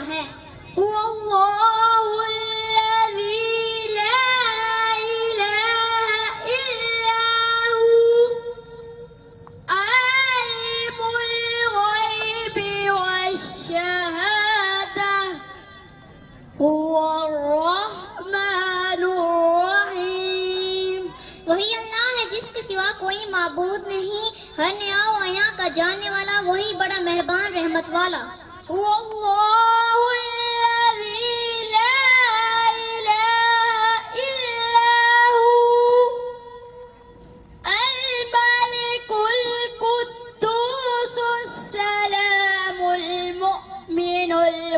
है। वही अल्लाह है जिसके सिवा कोई माबूद नहीं, हर न्याय वया का जानने वाला, वही बड़ा मेहरबान रहमत वाला।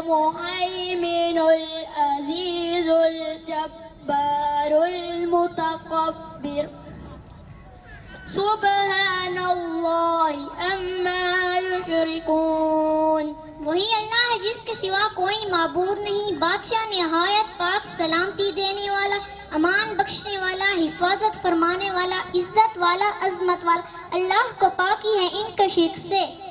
المهيمن العزيز الجبار المتكبر سبحان الله अम्मा युशरिकून। वही अल्लाह है जिसके सिवा कोई माबूद नहीं, बादशाह निहायत पाक, सलामती देने वाला, अमान बख्शने वाला, हिफाजत फरमाने वाला, इज्जत वाला, अजमत वाला। अल्लाह को पाकी है इनके शिर्क से।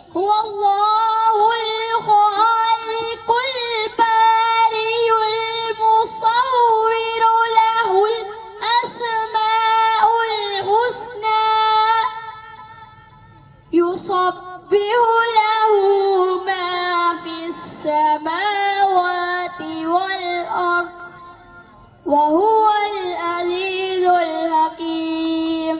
يسبح له ما في السماوات والأرض وهو العزيز الحكيم।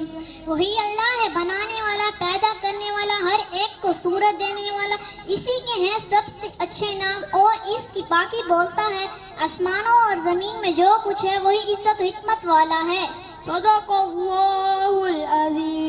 वही अल्लाह है बनाने वाला, पैदा करने वाला, हर एक को सूरत देने वाला, इसी के हैं सबसे अच्छे नाम और इसकी पाकी बोलता है। आसमानों और जमीन में जो कुछ है वही इज्जत हिकमत वाला है। सदक़ल्लाहुल अज़ीम।